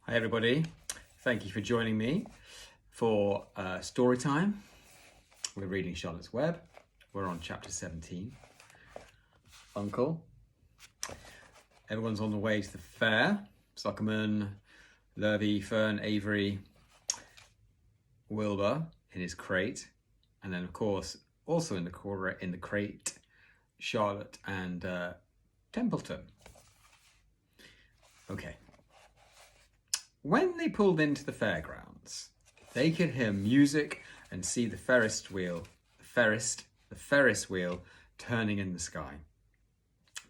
Hi everybody, thank you for joining me for story time. We're reading Charlotte's Web. We're on chapter 17. Uncle. Everyone's on the way to the fair. Zuckerman, Lurvy, Fern, Avery, Wilbur in his crate. And then of course, also in the crate, Charlotte and Templeton. Okay. When they pulled into the fairgrounds, they could hear music and see the Ferris wheel turning in the sky.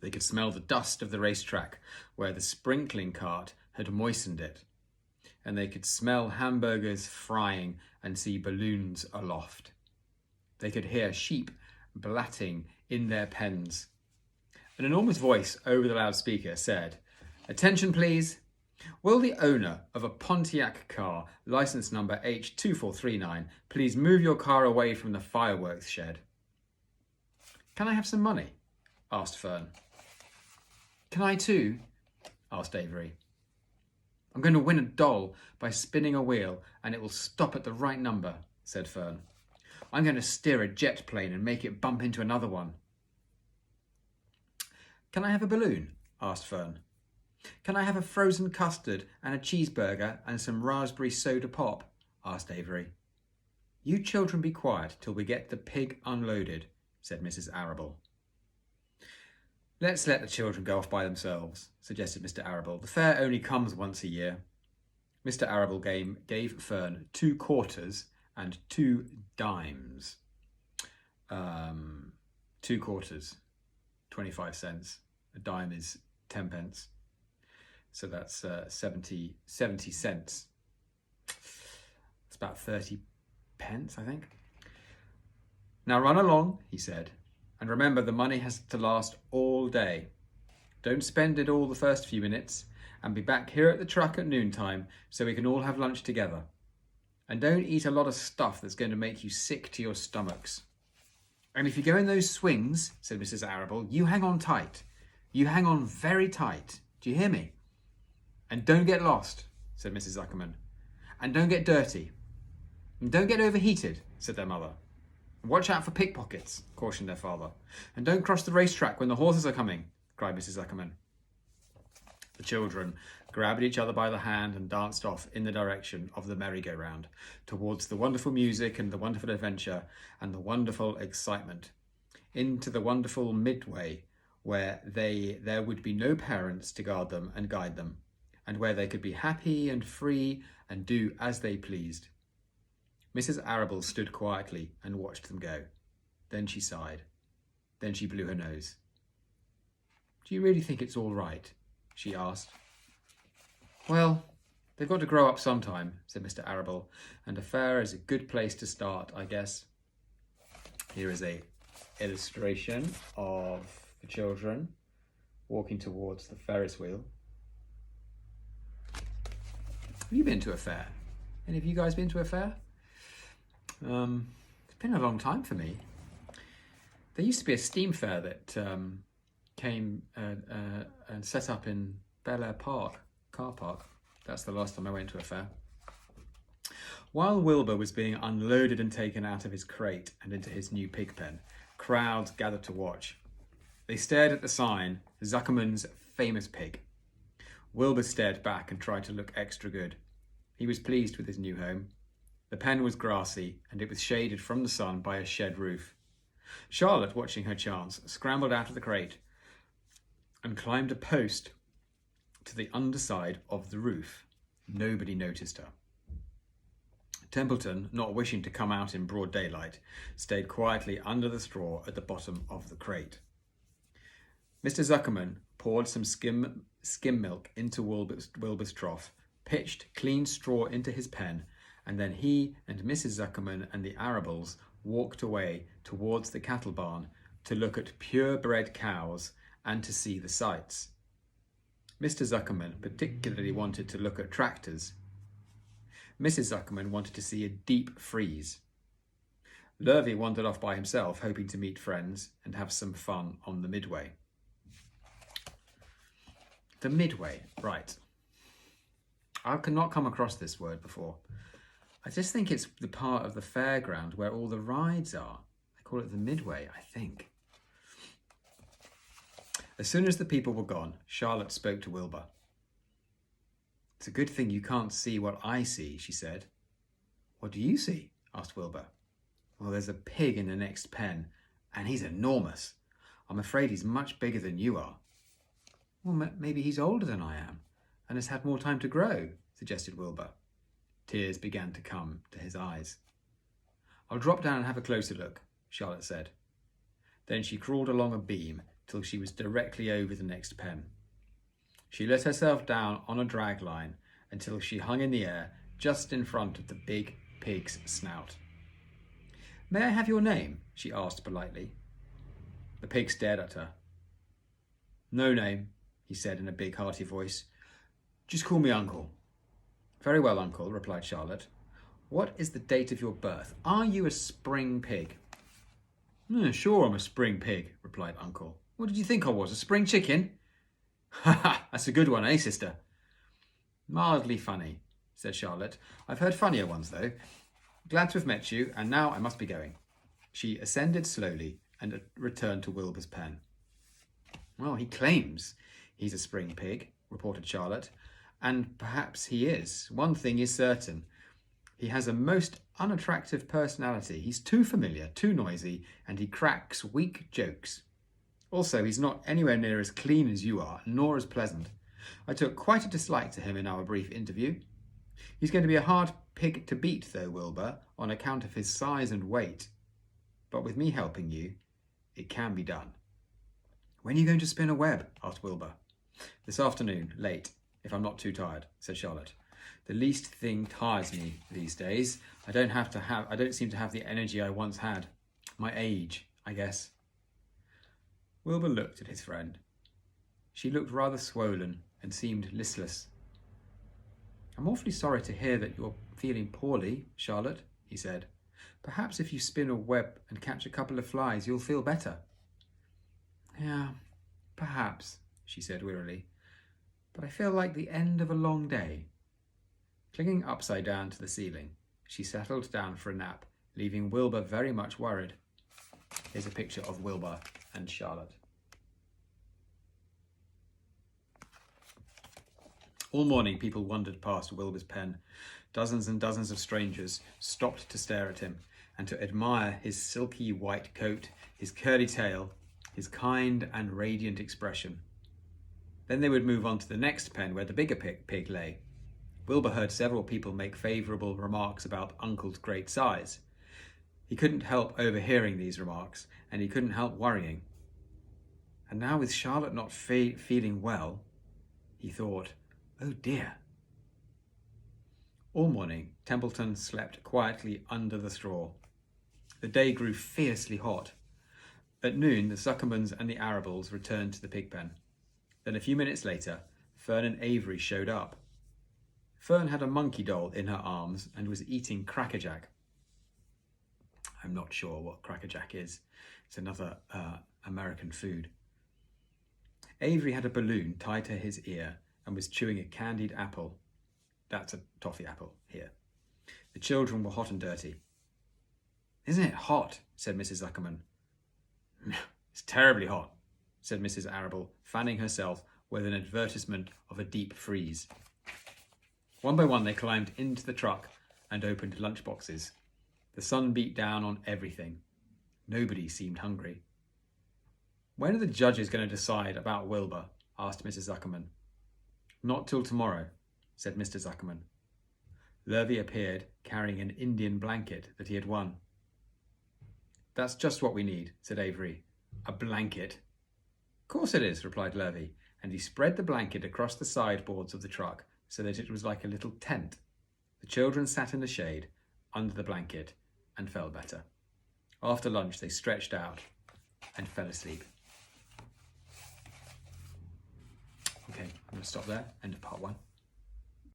They could smell the dust of the racetrack where the sprinkling cart had moistened it. And they could smell hamburgers frying and see balloons aloft. They could hear sheep blatting in their pens. An enormous voice over the loudspeaker said, "Attention please. Will the owner of a Pontiac car, license number H2439, please move your car away from the fireworks shed?" "Can I have some money?" asked Fern. "Can I too?" asked Avery. "I'm going to win a doll by spinning a wheel and it will stop at the right number," said Fern. "I'm going to steer a jet plane and make it bump into another one." "Can I have a balloon?" asked Fern. "Can I have a frozen custard and a cheeseburger and some raspberry soda pop?" asked Avery. "You children be quiet till we get the pig unloaded," said Mrs. Arable. "Let's let the children go off by themselves," suggested Mr. Arable. "The fair only comes once a year." Mr. Arable gave Fern 2 quarters and 2 dimes. 2 quarters, 25 cents. A dime is 10 pence. So that's 70 cents. It's about 30 pence, I think. "Now run along," he said, "and remember the money has to last all day. Don't spend it all the first few minutes, and be back here at the truck at noontime so we can all have lunch together. And don't eat a lot of stuff that's going to make you sick to your stomachs. And if you go in those swings," said Mrs. Arable, "you hang on tight. You hang on very tight. Do you hear me? And don't get lost," said Mrs. Zuckerman. "And don't get dirty. And don't get overheated," said their mother. "And watch out for pickpockets," cautioned their father. "And don't cross the racetrack when the horses are coming," cried Mrs. Zuckerman. The children grabbed each other by the hand and danced off in the direction of the merry-go-round, towards the wonderful music and the wonderful adventure and the wonderful excitement, into the wonderful midway where there would be no parents to guard them and guide them, and where they could be happy and free and do as they pleased. Mrs. Arable stood quietly and watched them go. Then she sighed. Then she blew her nose. "Do you really think it's all right?" she asked. "Well, they've got to grow up sometime," said Mr. Arable, "and a fair is a good place to start, I guess." Here is a illustration of the children walking towards the Ferris wheel. Have you been to a fair? Any of you guys been to a fair? It's been a long time for me. There used to be a steam fair that came and set up in Bel Air Park, car park. That's the last time I went to a fair. While Wilbur was being unloaded and taken out of his crate and into his new pig pen, crowds gathered to watch. They stared at the sign, Zuckerman's famous pig. Wilbur stared back and tried to look extra good. He was pleased with his new home. The pen was grassy and it was shaded from the sun by a shed roof. Charlotte, watching her chance, scrambled out of the crate and climbed a post to the underside of the roof. Nobody noticed her. Templeton, not wishing to come out in broad daylight, stayed quietly under the straw at the bottom of the crate. Mr. Zuckerman poured some skim milk into Wilbur's trough, pitched clean straw into his pen, and then he and Mrs. Zuckerman and the Arables walked away towards the cattle barn to look at purebred cows and to see the sights. Mr. Zuckerman particularly wanted to look at tractors. Mrs. Zuckerman wanted to see a deep freeze. Lurvy wandered off by himself, hoping to meet friends and have some fun on the midway. The midway, right. I could not come across this word before. I just think it's the part of the fairground where all the rides are. They call it the midway, I think. As soon as the people were gone, Charlotte spoke to Wilbur. It's a good thing you can't see what I see, she said. What do you see? Asked Wilbur. Well, there's a pig in the next pen, and he's enormous. I'm afraid he's much bigger than you are. Well, maybe he's older than I am, and has had more time to grow, suggested Wilbur. Tears began to come to his eyes. I'll drop down and have a closer look, Charlotte said. Then she crawled along a beam till she was directly over the next pen. She let herself down on a drag line until she hung in the air just in front of the big pig's snout. May I have your name? She asked politely. The pig stared at her. No name, he said in a big hearty voice. Just call me Uncle. Very well, Uncle, replied Charlotte. What is the date of your birth? Are you a spring pig? Sure, I'm a spring pig, replied Uncle. What did you think I was, a spring chicken? Ha ha, that's a good one, eh, sister? Mildly funny, said Charlotte. I've heard funnier ones, though. Glad to have met you, and now I must be going. She ascended slowly and returned to Wilbur's pen. Well, he claims he's a spring pig, reported Charlotte, and perhaps he is. One thing is certain. He has a most unattractive personality. He's too familiar, too noisy, and he cracks weak jokes. Also, he's not anywhere near as clean as you are, nor as pleasant. I took quite a dislike to him in our brief interview. He's going to be a hard pig to beat, though, Wilbur, on account of his size and weight. But with me helping you, it can be done. When are you going to spin a web? Asked Wilbur. This afternoon, late, if I'm not too tired, said Charlotte. The least thing tires me these days. I don't seem to have the energy I once had. My age, I guess. Wilbur looked at his friend. She looked rather swollen and seemed listless. I'm awfully sorry to hear that you're feeling poorly, Charlotte, he said. Perhaps if you spin a web and catch a couple of flies, you'll feel better. Yeah, perhaps, she said wearily. But I feel like the end of a long day. Clinging upside down to the ceiling, she settled down for a nap, leaving Wilbur very much worried. Here's a picture of Wilbur and Charlotte. All morning, people wandered past Wilbur's pen. Dozens and dozens of strangers stopped to stare at him and to admire his silky white coat, his curly tail, his kind and radiant expression. Then they would move on to the next pen where the bigger pig lay. Wilbur heard several people make favourable remarks about Uncle's great size. He couldn't help overhearing these remarks, and he couldn't help worrying. And now with Charlotte not feeling well, he thought, oh dear. All morning, Templeton slept quietly under the straw. The day grew fiercely hot. At noon, the Zuckermans and the Arables returned to the pig pen. Then a few minutes later, Fern and Avery showed up. Fern had a monkey doll in her arms and was eating crackerjack. I'm not sure what crackerjack is. It's another American food. Avery had a balloon tied to his ear and was chewing a candied apple. That's a toffee apple here. The children were hot and dirty. Isn't it hot? Said Mrs. Zuckerman. It's terribly hot, said Mrs. Arable, fanning herself with an advertisement of a deep freeze. One by one they climbed into the truck and opened lunch boxes. The sun beat down on everything. Nobody seemed hungry. When are the judges going to decide about Wilbur? Asked Mrs. Zuckerman. Not till tomorrow, said Mr. Zuckerman. Lurvy appeared carrying an Indian blanket that he had won. That's just what we need, said Avery. A blanket. Of course it is, replied Lurvy, and he spread the blanket across the sideboards of the truck so that it was like a little tent. The children sat in the shade, under the blanket, and felt better. After lunch, they stretched out and fell asleep. Okay, I'm going to stop there. End of part 1.